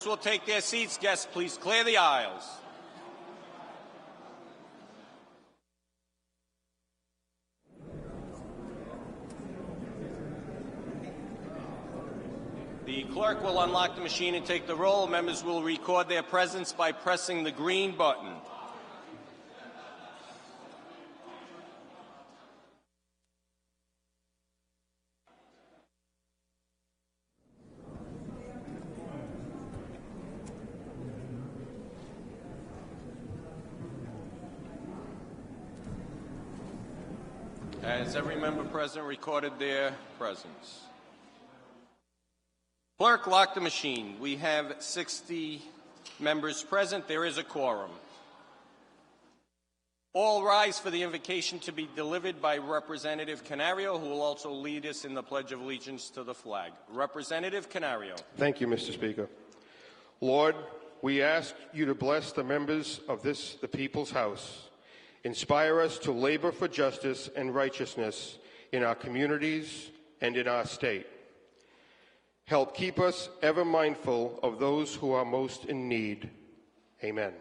will take their seats. Guests, please clear the aisles. The clerk will unlock the machine and take the roll. Members will record their presence by pressing the green button. Has every member present recorded their presence? Clerk, lock the machine. We have 60 members present. There is a quorum. All rise for the invocation to be delivered by Representative Canario, who will also lead us in the Pledge of Allegiance to the flag. Representative Canario. Thank you, Mr. Speaker. Lord, we ask you to bless the members of the People's House. Inspire us to labor for justice and righteousness in our communities and in our state. Help keep us ever mindful of those who are most in need. Amen.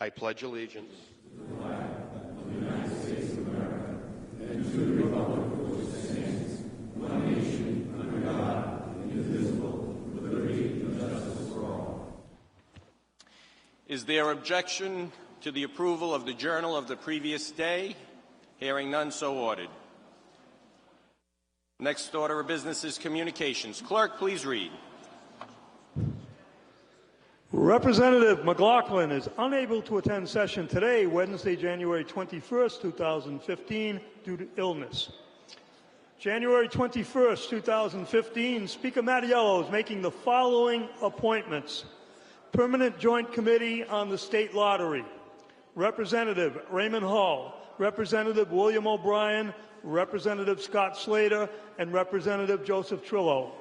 I pledge allegiance to the flag of the United States of America and to the republic for which it stands, one nation, under God, indivisible, with liberty and justice for all. Is there objection to the approval of the journal of the previous day? Hearing none, so ordered. Next order of business is communications. Clerk, please read. Representative McLaughlin is unable to attend session today, Wednesday, January 21st, 2015, due to illness. January 21st, 2015, Speaker Mattiello is making the following appointments. Permanent Joint Committee on the State Lottery. Representative Raymond Hall, Representative William O'Brien, Representative Scott Slater, and Representative Joseph Trillo.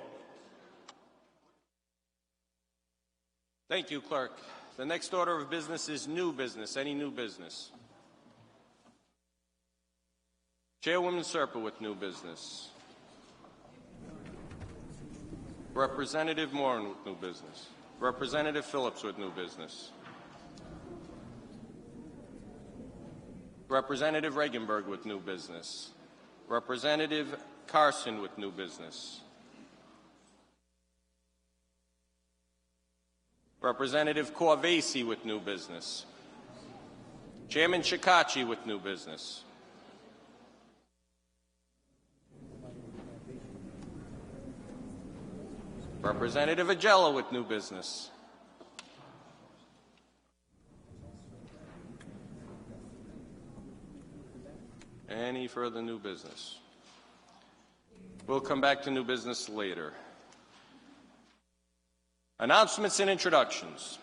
Thank you, Clerk. The next order of business is new business. Any new business? Chairwoman Serpa with new business. Representative Moran with new business. Representative Phillips with new business. Representative Regenberg with new business. Representative Carson with new business. Representative Corvesi with new business. Chairman Shekarchi with new business. Representative Agella with new business. Any further new business? We'll come back to new business later. Announcements and introductions.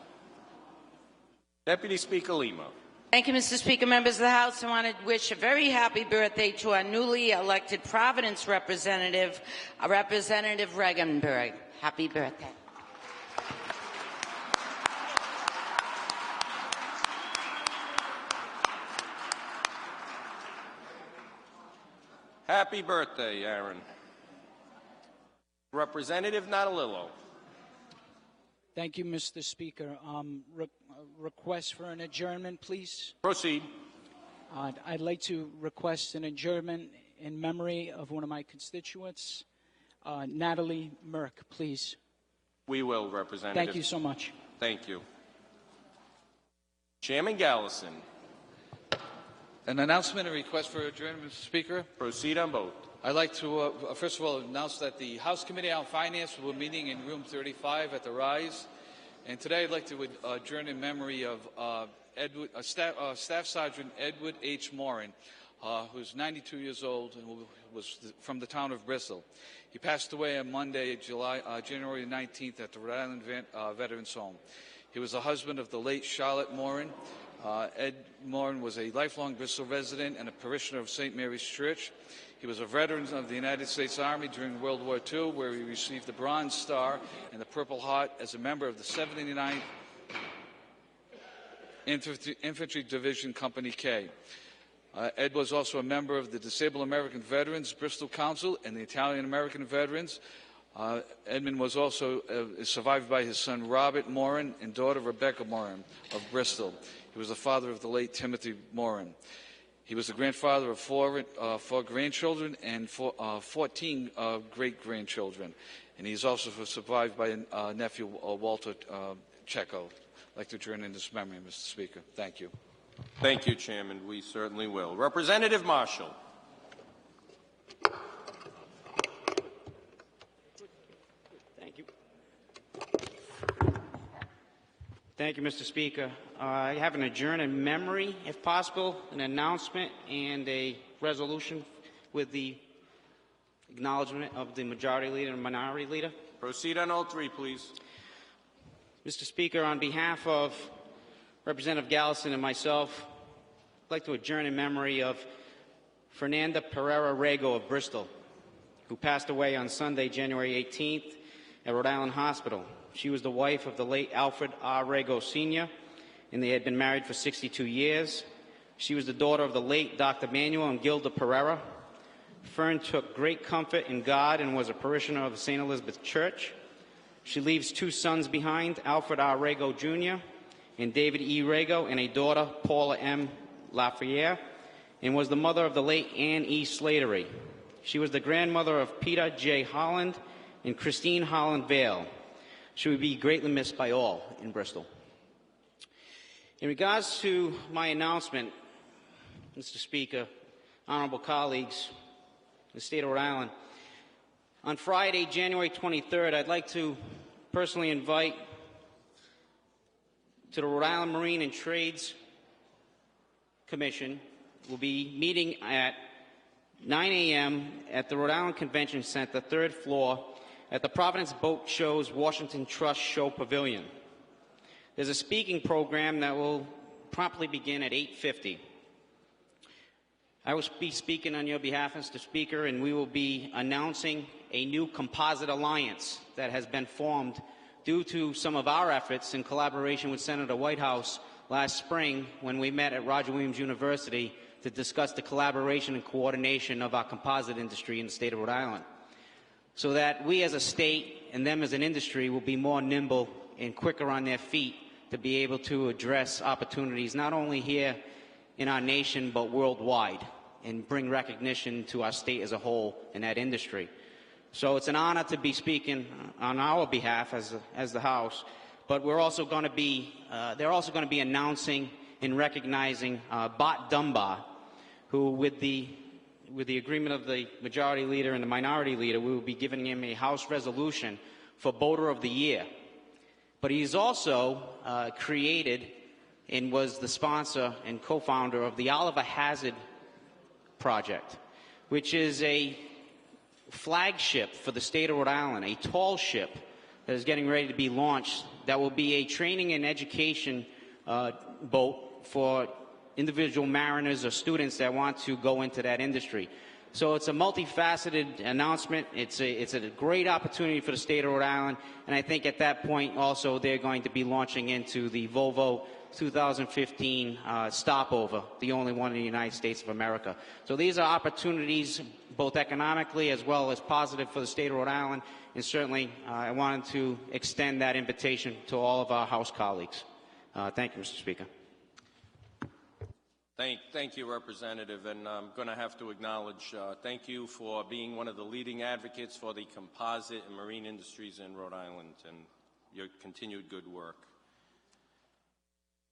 Deputy Speaker Lima. Thank you, Mr. Speaker. Members of the House, I want to wish a very happy birthday to our newly elected Providence representative, Representative Regenberg. Happy birthday. Happy birthday, Aaron. Representative Natalillo. Thank you, Mr. Speaker. Request for an adjournment, please. Proceed. I'd like to request an adjournment in memory of one of my constituents, Natalie Merck, please. We will, Representative. Thank you so much. Thank you. Chairman Gallison. An announcement and request for adjournment, Mr. Speaker. Proceed on both. I'd like to, first of all, announce that the House Committee on Finance will be meeting in room 35 at the Rise. And today I'd like to adjourn in memory of Staff Sergeant Edward H. Moran, who's 92 years old and was from the town of Bristol. He passed away on Monday, January 19th at the Rhode Island Veterans Home. He was the husband of the late Charlotte Moran. Ed Moran was a lifelong Bristol resident and a parishioner of St. Mary's Church. He was a veteran of the United States Army during World War II, where he received the Bronze Star and the Purple Heart as a member of the 79th Infantry Division Company K. Ed was also a member of the Disabled American Veterans Bristol Council and the Italian American Veterans. Edmund was also survived by his son Robert Moran and daughter Rebecca Moran of Bristol. He was the father of the late Timothy Moran. He was the grandfather of four grandchildren and 14 great-grandchildren. And he's also survived by a nephew, Walter Checo. I'd like to join in this memory, Mr. Speaker. Thank you. Thank you, Chairman. We certainly will. Representative Marshall. Thank you. Thank you, Mr. Speaker. I have an adjourn in memory, if possible, an announcement, and a resolution with the acknowledgement of the Majority Leader and Minority Leader. Proceed on all three, please. Mr. Speaker, on behalf of Representative Gallison and myself, I'd like to adjourn in memory of Fernanda Pereira Rego of Bristol, who passed away on Sunday, January 18th at Rhode Island Hospital. She was the wife of the late Alfred R. Rego Sr., and they had been married for 62 years. She was the daughter of the late Dr. Manuel and Gilda Pereira. Fern took great comfort in God and was a parishioner of St. Elizabeth Church. She leaves two sons behind, Alfred R. Rego Jr. and David E. Rego, and a daughter, Paula M. Lafayette, and was the mother of the late Anne E. Slattery. She was the grandmother of Peter J. Holland and Christine Holland Vale. She would be greatly missed by all in Bristol. In regards to my announcement, Mr. Speaker, honorable colleagues, the state of Rhode Island, on Friday, January 23rd, I'd like to personally invite to the Rhode Island Marine and Trades Commission. We'll be meeting at 9 a.m. at the Rhode Island Convention Center, third floor, at the Providence Boat Show's Washington Trust Show Pavilion. There's a speaking program that will promptly begin at 8:50. I will be speaking on your behalf, Mr. Speaker, and we will be announcing a new composite alliance that has been formed due to some of our efforts in collaboration with Senator Whitehouse last spring when we met at Roger Williams University to discuss the collaboration and coordination of our composite industry in the state of Rhode Island, so that we as a state and them as an industry will be more nimble and quicker on their feet to be able to address opportunities not only here in our nation but worldwide and bring recognition to our state as a whole in that industry. So it's an honor to be speaking on our behalf as the House, but we're also going to be, they're also going to be announcing and recognizing Bart Dunbar, who with the agreement of the Majority Leader and the Minority Leader, we will be giving him a House resolution for Boater of the Year. But he's also created and was the sponsor and co-founder of the Oliver Hazard Project, which is a flagship for the state of Rhode Island, a tall ship that is getting ready to be launched that will be a training and education boat for individual mariners or students that want to go into that industry. So it's a multifaceted announcement. It's a great opportunity for the state of Rhode Island, and I think at that point also they're going to be launching into the Volvo 2015 stopover, the only one in the United States of America. So these are opportunities both economically as well as positive for the state of Rhode Island, and certainly I wanted to extend that invitation to all of our House colleagues. Thank you, Mr. Speaker. Thank you, Representative, and I'm going to have to acknowledge, thank you for being one of the leading advocates for the composite and marine industries in Rhode Island and your continued good work.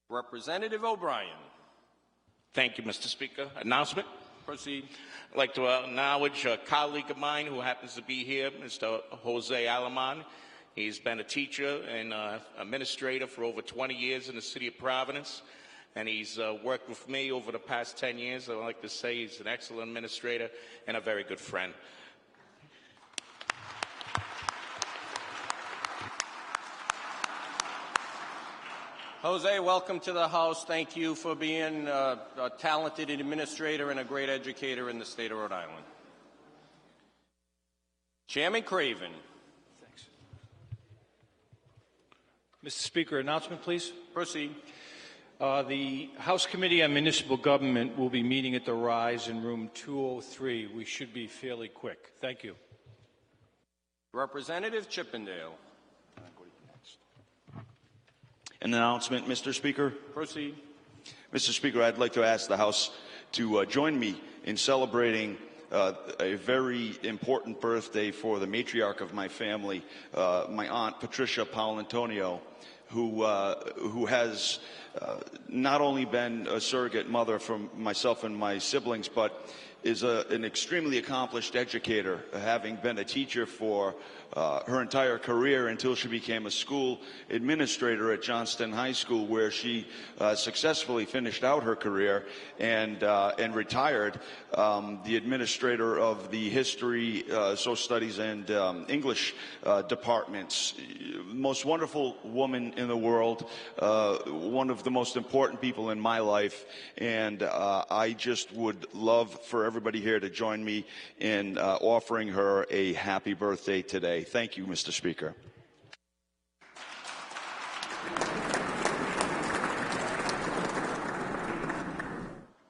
Representative O'Brien. Thank you, Mr. Speaker. Announcement. Proceed. I'd like to acknowledge a colleague of mine who happens to be here, Mr. Jose Alamán. He's been a teacher and administrator for over 20 years in the city of Providence, and he's worked with me over the past 10 years. I'd like to say he's an excellent administrator and a very good friend. Jose, welcome to the House. Thank you for being a talented administrator and a great educator in the state of Rhode Island. Chairman Craven. Thanks. Mr. Speaker, announcement, please. Proceed. The House Committee on Municipal Government will be meeting at the Rise in room 203. We should be fairly quick. Thank you. Representative Chippendale. An announcement, Mr. Speaker. Proceed. Mr. Speaker, I'd like to ask the House to join me in celebrating a very important birthday for the matriarch of my family, my aunt Patricia Paulantonio, who has not only been a surrogate mother for myself and my siblings, but is an extremely accomplished educator, having been a teacher for her entire career until she became a school administrator at Johnston High School, where she successfully finished out her career and retired. The administrator of the history, social studies, and English departments. Most wonderful woman in the world, one of the most important people in my life, and I just would love for everybody here to join me in offering her a happy birthday today. Thank you, Mr. Speaker.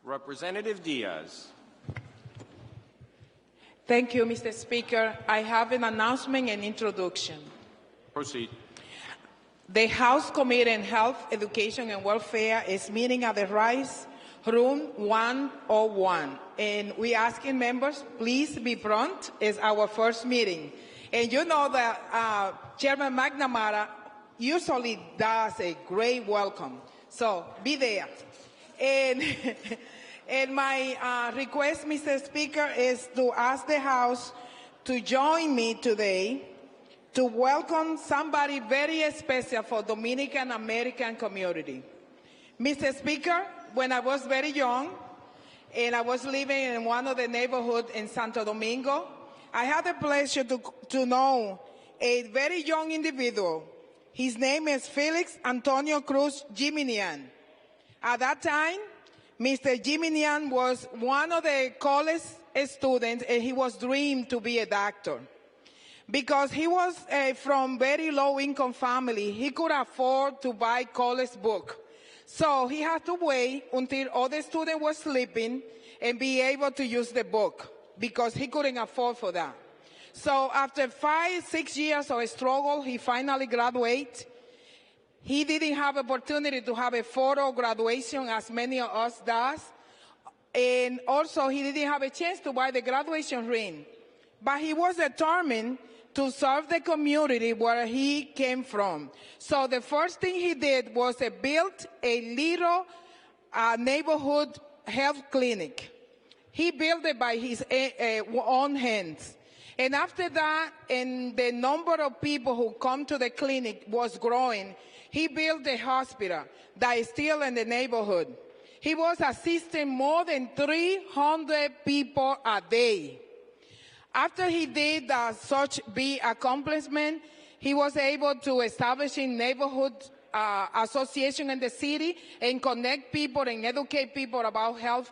Representative Diaz. Thank you, Mr. Speaker. I have an announcement and introduction. Proceed. The House Committee on Health, Education, and Welfare is meeting at the Rice Room 101. And we asking members, please be prompt. It's our first meeting. And you know that Chairman McNamara usually does a great welcome. So be there. And my request, Mr. Speaker, is to ask the House to join me today to welcome somebody very special for Dominican American community. Mr. Speaker, when I was very young and I was living in one of the neighborhoods in Santo Domingo, I had the pleasure to know a very young individual. His name is Felix Antonio Cruz Jiminian. At that time, Mr. Jiminian was one of the college students, and he was dreamed to be a doctor. Because he was from very low-income family, he could afford to buy college book. So he had to wait until other students were sleeping and be able to use the book, because he couldn't afford for that. So after 5-6 years of struggle, he finally graduated. He didn't have opportunity to have a photo graduation as many of us does. And also he didn't have a chance to buy the graduation ring. But he was determined to serve the community where he came from. So the first thing he did was build a little neighborhood health clinic. He built it by his own hands. And after that, and the number of people who come to the clinic was growing, he built a hospital that is still in the neighborhood. He was assisting more than 300 people a day. After he did such big accomplishment, he was able to establish a neighborhood association in the city and connect people and educate people about health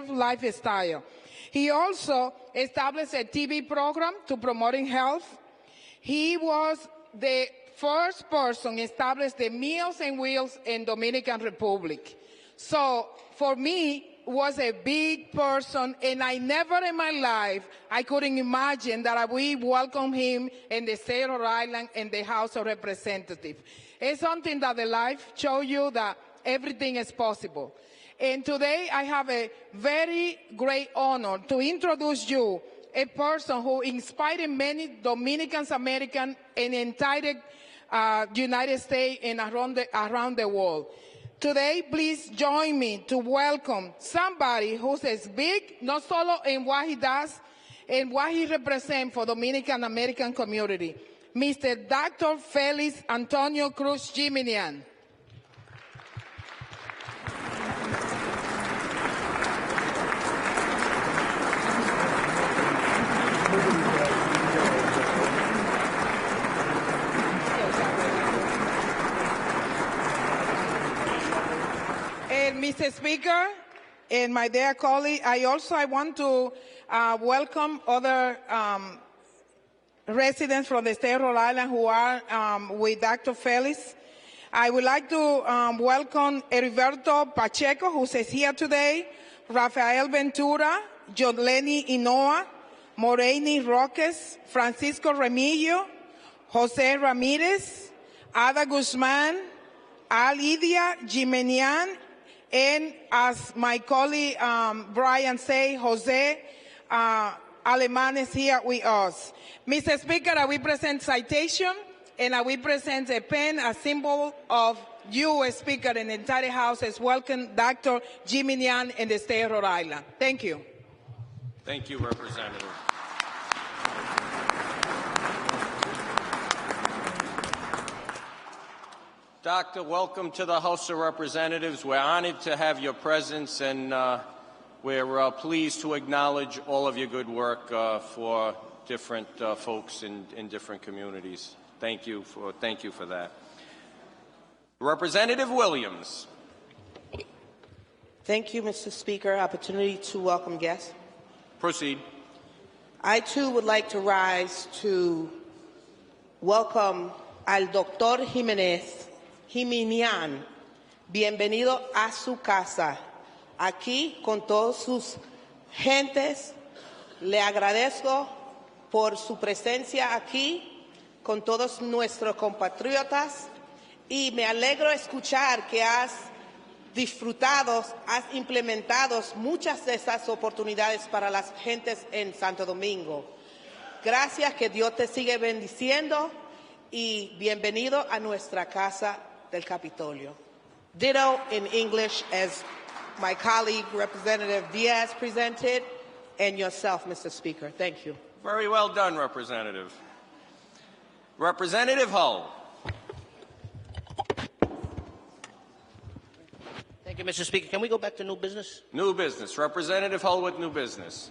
lifestyle. He also established a TV program to promoting health. He was the first person to establish the Meals on Wheels in Dominican Republic. So for me, was a big person, and I never in my life, I couldn't imagine that we welcome him in the state of Rhode Island in the House of Representatives. It's something that the life shows you that everything is possible. And today I have a very great honor to introduce you a person who inspired many Dominicans, Americans, and the entire United States and around the world. Today, please join me to welcome somebody who's as big, not solo in what he does and what he represents for Dominican American community, Mr. Dr. Felix Antonio Cruz Jiminian. Mr. Speaker, and my dear colleague, I want to welcome other residents from the state of Rhode Island who are with Dr. Felix. I would like to welcome Heriberto Pacheco, who is here today, Rafael Ventura, Joleni Inoa, Moreini Roques, Francisco Remillo, Jose Ramirez, Ada Guzman, Alidia Jimenian, and as my colleague Brian say, Jose Aleman is here with us. Mr. Speaker, I will present citation, and I will present a pen, a symbol of you, Speaker, and the entire House as welcome Dr. Jimenian in the state of Rhode Island. Thank you. Thank you, Representative. Doctor, welcome to the House of Representatives. We're honored to have your presence, and we're pleased to acknowledge all of your good work for different folks in different communities. Thank you for that. Representative Williams. Thank you, Mr. Speaker. Opportunity to welcome guests. Proceed. I, too, would like to rise to welcome al Dr. Jimenian. Bienvenido a su casa. Aquí con todos sus gentes. Le agradezco por su presencia aquí con todos nuestros compatriotas y me alegro escuchar que has disfrutado, has implementado muchas de esas oportunidades para las gentes en Santo Domingo. Gracias, que Dios te sigue bendiciendo y bienvenido a nuestra casa del Capitolio. Ditto in English as my colleague, Representative Diaz, presented, and yourself, Mr. Speaker. Thank you. Very well done, Representative. Representative Hull. Thank you, Mr. Speaker. Can we go back to new business? New business. Representative Hull with new business.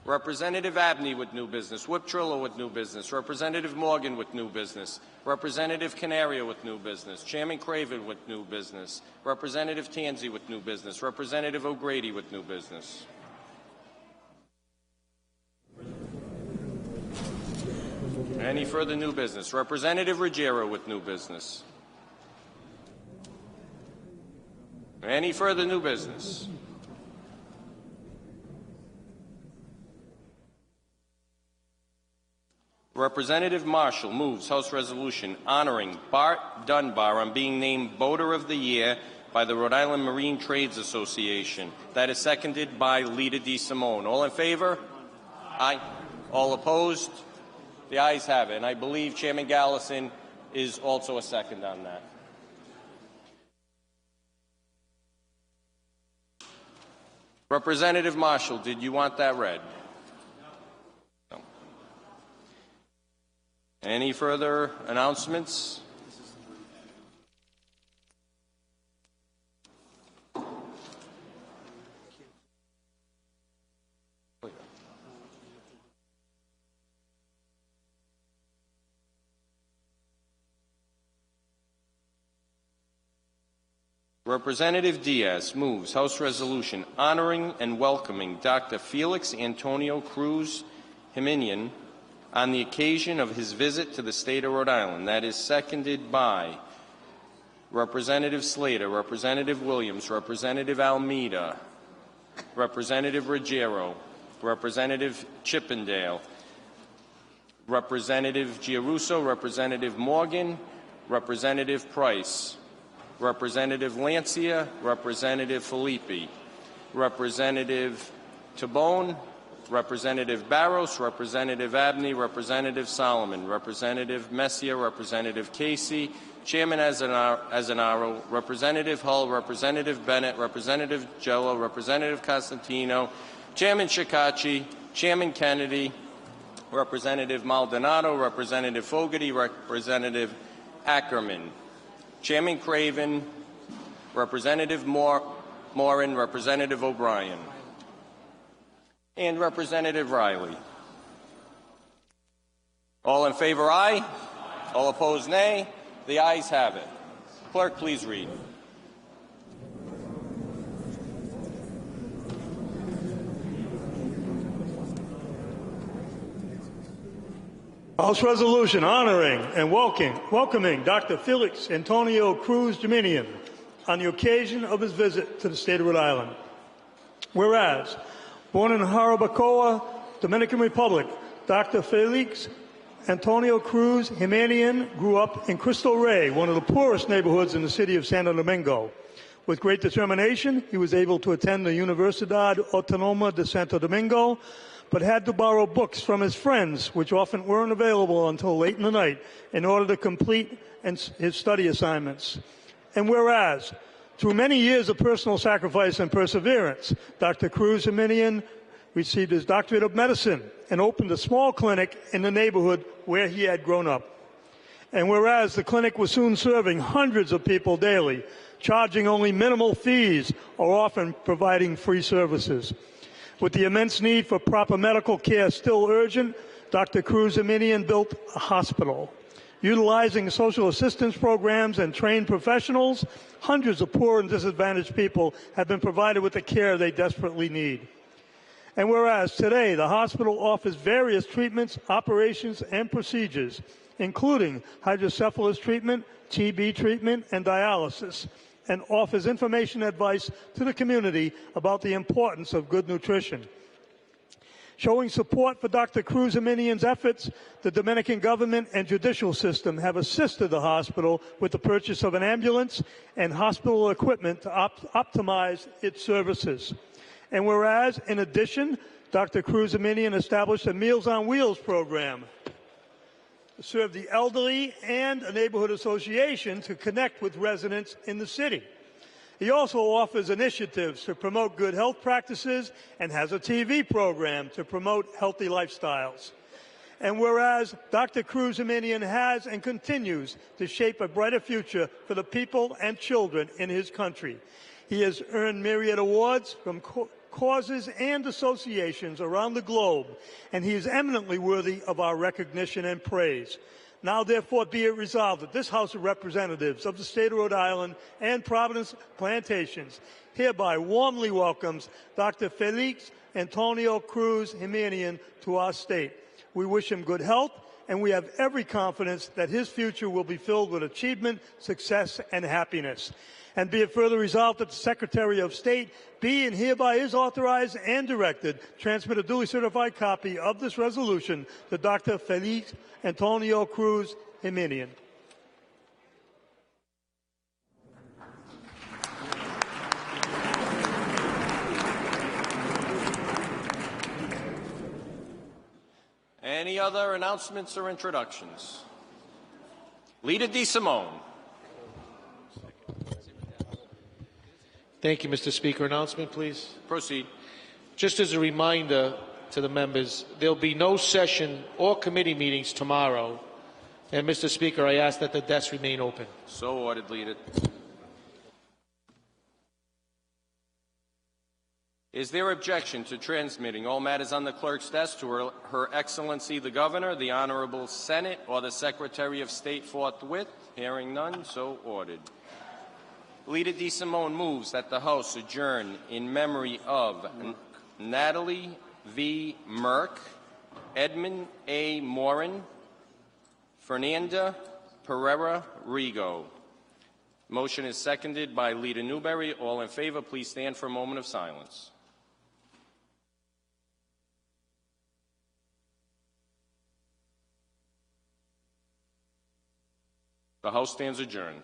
Representative Abney with new business. Whip Trillo with new business. Representative Morgan with new business. Representative Canaria with new business. Chairman Craven with new business. Representative Tanzi with new business. Representative O'Grady with new business. Any further new business? Representative Ruggiero with new business. Any further new business? Representative Marshall moves House Resolution honoring Bart Dunbar on being named Boater of the Year by the Rhode Island Marine Trades Association. That is seconded by Lita DeSimone. All in favor? Aye. All opposed? The ayes have it. And I believe Chairman Gallison is also a second on that. Representative Marshall, did you want that read? No. Any further announcements? Representative Diaz moves House Resolution honoring and welcoming Dr. Felix Antonio Cruz Jimenian on the occasion of his visit to the state of Rhode Island. That is seconded by Representative Slater, Representative Williams, Representative Almeida, Representative Ruggiero, Representative Chippendale, Representative Giarrusso, Representative Morgan, Representative Price, Representative Lancia, Representative Filippi, Representative Tabone, Representative Barros, Representative Abney, Representative Solomon, Representative Messier, Representative Casey, Chairman Azanaro, Representative Hull, Representative Bennett, Representative Jello, Representative Costantino, Chairman Shikachi, Chairman Kennedy, Representative Maldonado, Representative Fogarty, Representative Ackerman, Chairman Craven, Representative Morin, Representative O'Brien, and Representative Riley. All in favor, aye. All opposed, nay. The ayes have it. Clerk, please read. House Resolution honoring and welcoming Dr. Felix Antonio Cruz Jimenian on the occasion of his visit to the state of Rhode Island. Whereas, born in Jarabacoa, Dominican Republic, Dr. Felix Antonio Cruz Jimenian grew up in Cristo Rey, one of the poorest neighborhoods in the city of Santo Domingo. With great determination, he was able to attend the Universidad Autónoma de Santo Domingo, but had to borrow books from his friends, which often weren't available until late in the night, in order to complete his study assignments. And whereas, through many years of personal sacrifice and perseverance, Dr. Cruz Jimenian received his doctorate of medicine and opened a small clinic in the neighborhood where he had grown up. And whereas the clinic was soon serving hundreds of people daily, charging only minimal fees or often providing free services. With the immense need for proper medical care still urgent, Dr. Cruz Jimenian built a hospital. Utilizing social assistance programs and trained professionals, hundreds of poor and disadvantaged people have been provided with the care they desperately need. And whereas today the hospital offers various treatments, operations, and procedures, including hydrocephalus treatment, TB treatment, and dialysis, and offers information and advice to the community about the importance of good nutrition. Showing support for Dr. Cruz Jimenian's efforts, the Dominican government and judicial system have assisted the hospital with the purchase of an ambulance and hospital equipment to optimize its services. And whereas, in addition, Dr. Cruz Jimenian established a Meals on Wheels program to serve the elderly and a neighborhood association to connect with residents in the city. He also offers initiatives to promote good health practices and has a TV program to promote healthy lifestyles. And whereas Dr. Cruz Jimenian has and continues to shape a brighter future for the people and children in his country, he has earned myriad awards from causes and associations around the globe, and he is eminently worthy of our recognition and praise. Now, therefore, be it resolved that this House of Representatives of the state of Rhode Island and Providence Plantations hereby warmly welcomes Dr. Felix Antonio Cruz Jimenian to our state. We wish him good health, and we have every confidence that his future will be filled with achievement, success, and happiness. And be it further resolved that the Secretary of State be and hereby is authorized and directed transmit a duly certified copy of this resolution to Dr. Felix Antonio Cruz Jimenian. Any other announcements or introductions? Leader DeSimone. Thank you, Mr. Speaker. Announcement, please. Proceed. Just as a reminder to the members, there'll be no session or committee meetings tomorrow. And, Mr. Speaker, I ask that the desks remain open. So ordered, Leader. Is there objection to transmitting all matters on the clerk's desk to Her Excellency the Governor, the Honorable Senate, or the Secretary of State forthwith? Hearing none, so ordered. Leader DeSimone moves that the House adjourn in memory of Natalie V. Merck, Edmund A. Morin, Fernanda Pereira Rigo. Motion is seconded by Leader Newberry. All in favor, please stand for a moment of silence. The House stands adjourned.